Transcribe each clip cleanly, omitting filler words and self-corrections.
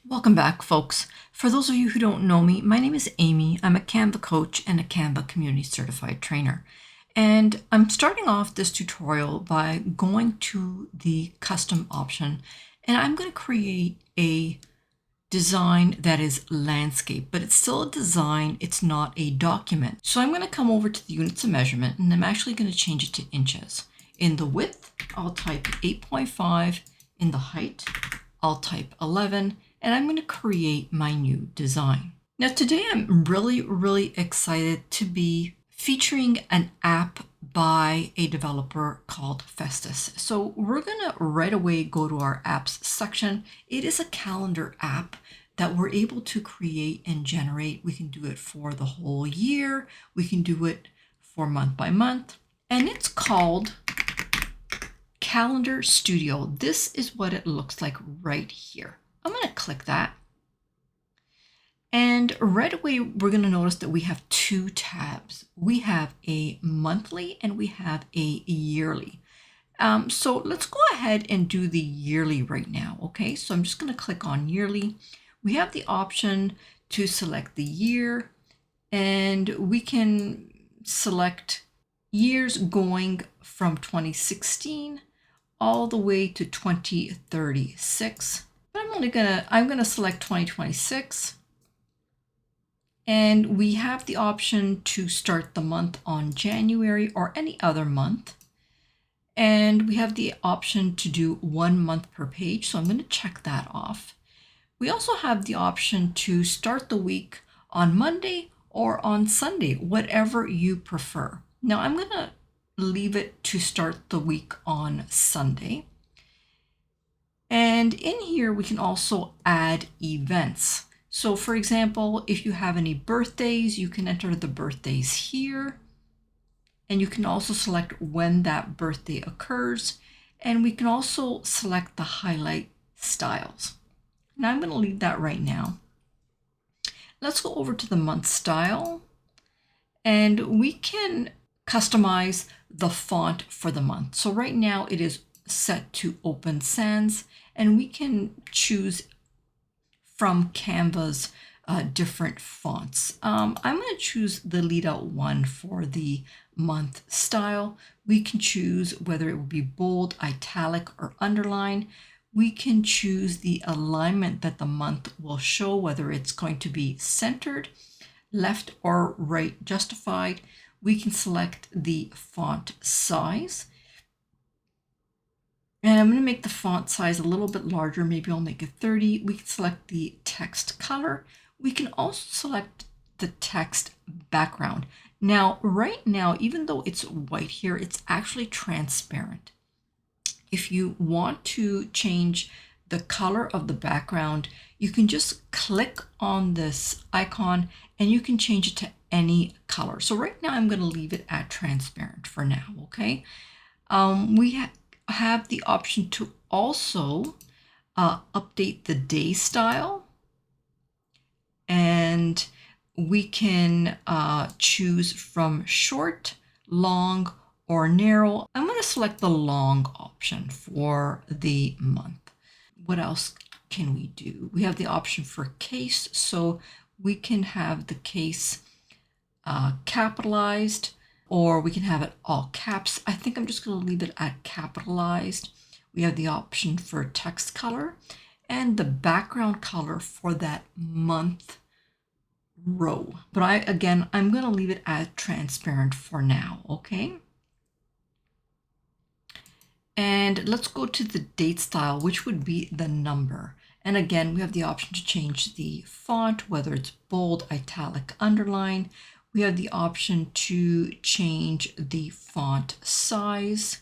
Welcome back, folks. For those of you who don't know me, my name is Amy. I'm a Canva coach and a Canva community certified trainer. And I'm starting off this tutorial by going to the custom option, and I'm going to create a design that is landscape, but it's still a design. It's not a document. So I'm going to come over to the units of measurement, and I'm actually going to change it to inches. In the width, I'll type 8.5. In the height, I'll type 11. And I'm going to create my new design. Now today I'm really excited to be featuring an app by a developer called Festus. So we're going to right away go to our apps section. It is a calendar app that we're able to create and generate. We can do it for the whole year. We can do it for month by month. And it's called Calendar Studio. This is what it looks like right here. I'm going to click that. And right away, we're going to notice that we have two tabs. We have a monthly and we have a yearly. So let's go ahead and do the yearly right now. Okay, so I'm just going to click on yearly. We have the option to select the year, and we can select years going from 2016 all the way to 2036. I'm gonna select 2026, and we have the option to start the month on January or any other month, and we have the option to do 1 month per page, so I'm going to check that off. We also have the option to start the week on Monday or on Sunday, whatever you prefer. Now I'm going to leave it to start the week on Sunday. And in here, we can also add events. So for example, if you have any birthdays, you can enter the birthdays here. And you can also select when that birthday occurs. And we can also select the highlight styles. Now I'm going to leave that right now. Let's go over to the month style. And we can customize the font for the month. So right now it is set to Open Sans, and we can choose from Canva's different fonts. I'm going to choose the lead out one for the month style. We can choose whether it will be bold, italic, or underline. We can choose the alignment that the month will show, whether it's going to be centered, left or right justified. We can select the font size. And I'm going to make the font size a little bit larger. Maybe I'll make it 30. We can select the text color. We can also select the text background. Now, right now, even though it's white here, it's actually transparent. If you want to change the color of the background, you can just click on this icon and you can change it to any color. So right now I'm going to leave it at transparent for now. Okay. We have the option to also update the day style, and we can choose from short, long, or narrow. I'm going to select the long option for the month. What else can we do? We have the option for case, so we can have the case capitalized, or we can have it all caps. I think I'm just going to leave it at capitalized. We have the option for text color and the background color for that month row. But I'm going to leave it at transparent for now, okay? And let's go to the date style, which would be the number. And again, we have the option to change the font, whether it's bold, italic, underline. We have the option to change the font size,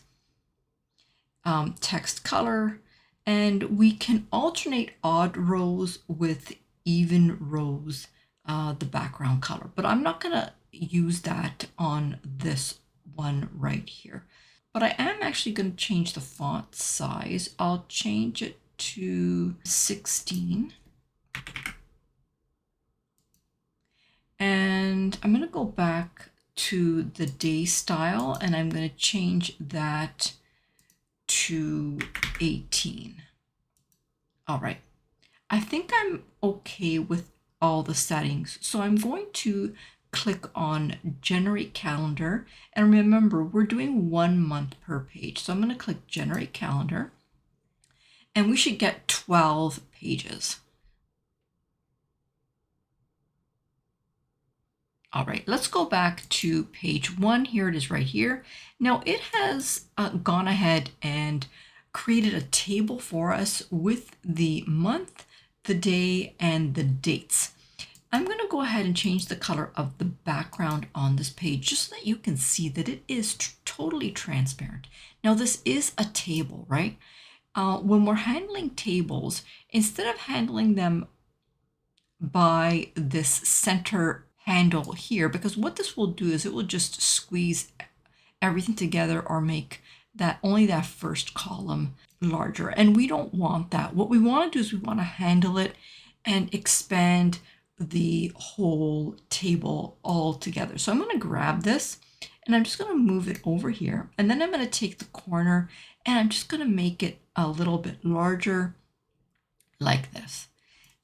text color, and we can alternate odd rows with even rows, the background color. But I'm not going to use that on this one right here. But I am actually going to change the font size. I'll change it to 16. And I'm going to go back to the day style, and I'm going to change that to 18. All right. I think I'm okay with all the settings. So I'm going to click on Generate Calendar. And remember, we're doing 1 month per page. So I'm going to click Generate Calendar. And we should get 12 pages. All right, let's go back to page 1. Here it is right here. Now it has gone ahead and created a table for us with the month, the day, and the dates. I'm going to go ahead and change the color of the background on this page just so that you can see that it is totally transparent. Now this is a table, right? When we're handling tables, instead of handling them by this center handle here, because what this will do is it will just squeeze everything together or make that only that first column larger, and we don't want that. What we want to do is we want to handle it and expand the whole table all together. So I'm going to grab this and I'm just going to move it over here, and then I'm going to take the corner and I'm just going to make it a little bit larger like this.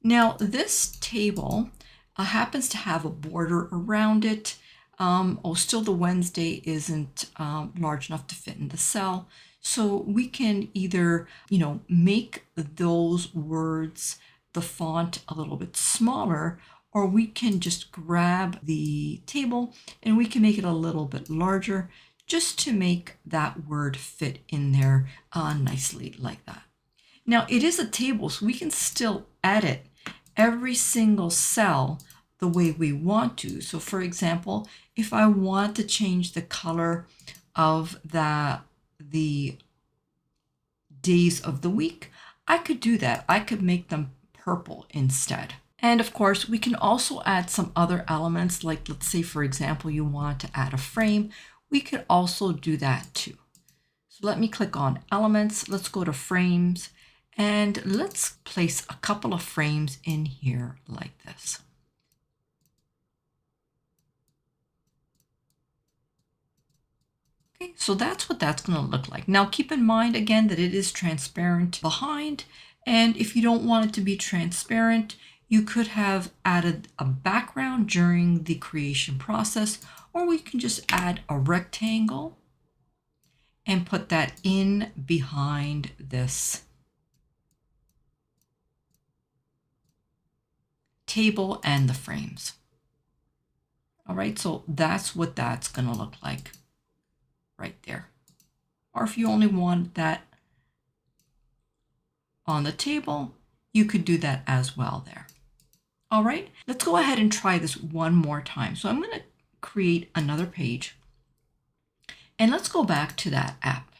Now this table happens to have a border around it. Still the Wednesday isn't large enough to fit in the cell. So we can either, make those words, the font a little bit smaller, or we can just grab the table and we can make it a little bit larger just to make that word fit in there nicely like that. Now it is a table, so we can still edit every single cell the way we want to. So for example, if I want to change the color of the days of the week, I could do that. I could make them purple instead. And of course, we can also add some other elements, like let's say, for example, you want to add a frame. We could also do that too. So let me click on Elements. Let's go to Frames. And let's place a couple of frames in here like this. Okay, so that's what that's going to look like. Now keep in mind again that it is transparent behind, and if you don't want it to be transparent, you could have added a background during the creation process, or we can just add a rectangle and put that in behind this table and the frames. All right, so that's what that's going to look like right there. Or if you only want that on the table, you could do that as well there. All right, let's go ahead and try this one more time. So I'm going to create another page, and let's go back to that app.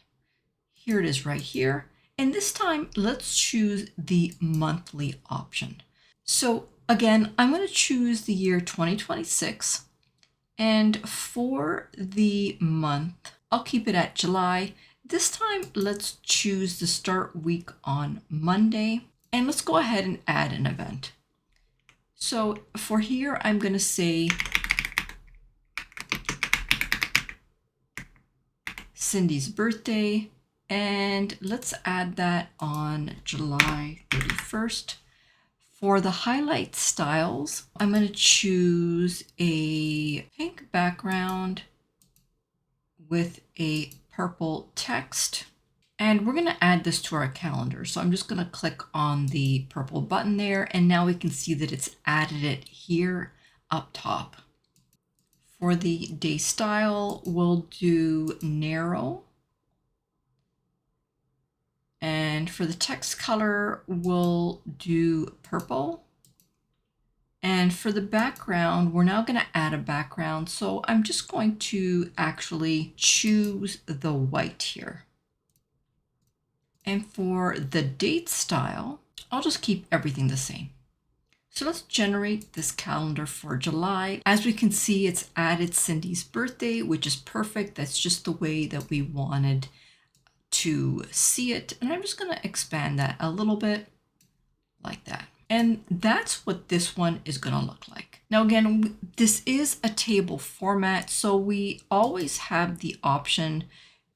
Here it is right here. And this time, let's choose the monthly option. So again, I'm going to choose the year 2026. And for the month, I'll keep it at July. This time, let's choose the start week on Monday. And let's go ahead and add an event. So for here, I'm going to say Cindy's birthday. And let's add that on July 31st. For the highlight styles, I'm going to choose a pink background with a purple text. And we're going to add this to our calendar. So I'm just going to click on the purple button there. And now we can see that it's added it here up top. For the day style, we'll do narrow. And for the text color, we'll do purple. And for the background, we're now going to add a background. So I'm just going to actually choose the white here. And for the date style, I'll just keep everything the same. So let's generate this calendar for July. As we can see, it's added Cindy's birthday, which is perfect. That's just the way that we wanted to see it. And I'm just going to expand that a little bit like that. And that's what this one is going to look like. Now, again, this is a table format, so we always have the option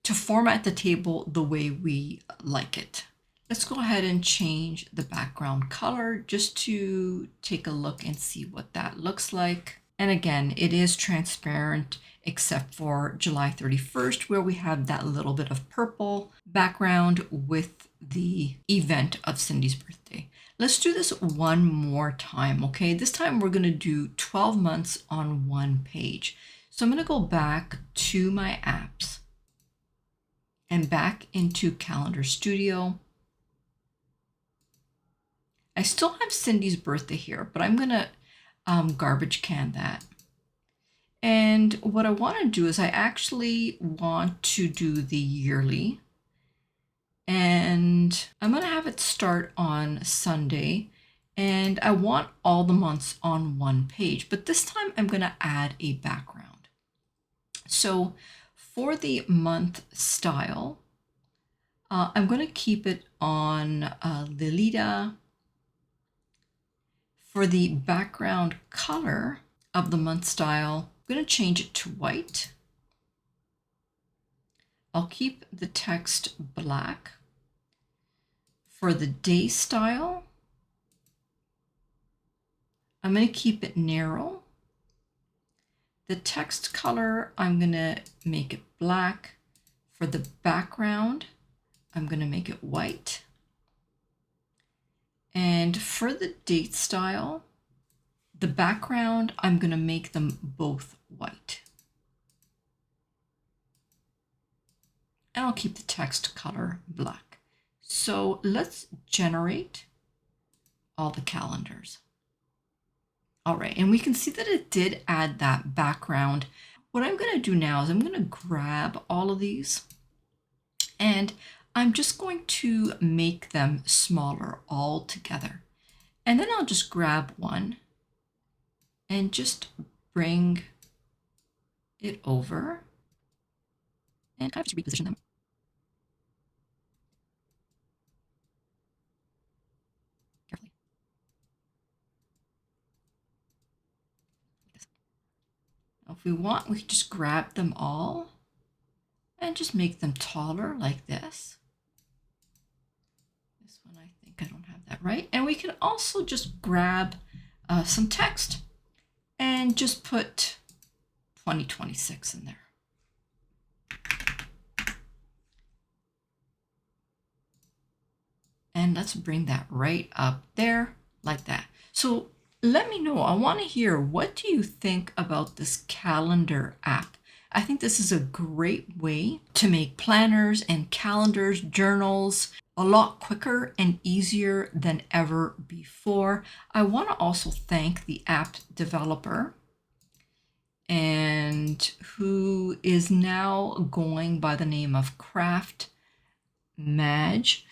to format the table the way we like it. Let's go ahead and change the background color just to take a look and see what that looks like. And again, it is transparent except for July 31st, where we have that little bit of purple background with the event of Cindy's birthday. Let's do this one more time, okay? This time we're gonna do 12 months on one page. So I'm gonna go back to my apps and back into Calendar Studio. I still have Cindy's birthday here, but I'm gonna garbage can that. And what I want to do is I actually want to do the yearly. And I'm going to have it start on Sunday. And I want all the months on one page. But this time I'm going to add a background. So for the month style, I'm going to keep it on Lilita. For the background color of the month style, I'm going to change it to white. I'll keep the text black. For the day style, I'm going to keep it narrow. The text color, I'm going to make it black. For the background, I'm going to make it white. And for the date style, the background, I'm going to make them both white. And I'll keep the text color black. So let's generate all the calendars. All right, and we can see that it did add that background. What I'm going to do now is I'm going to grab all of these and I'm just going to make them smaller all together. And then I'll just grab one and just bring it over and kind of just reposition them. Carefully. Like this. Now, if we want, we can just grab them all and just make them taller like this. This one, I think I don't have that right. And we can also just grab some text and just put 2026 in there. And let's bring that right up there like that. So let me know, I want to hear, what do you think about this calendar app? I think this is a great way to make planners and calendars, journals, a lot quicker and easier than ever before. I want to also thank the app developer, and who is now going by the name of Craft Madge.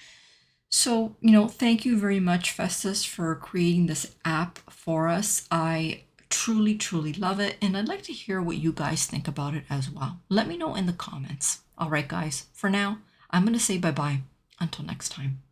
So, thank you very much, Festus, for creating this app for us. I truly, truly love it. And I'd like to hear what you guys think about it as well. Let me know in the comments. All right, guys, for now, I'm going to say bye-bye. Until next time.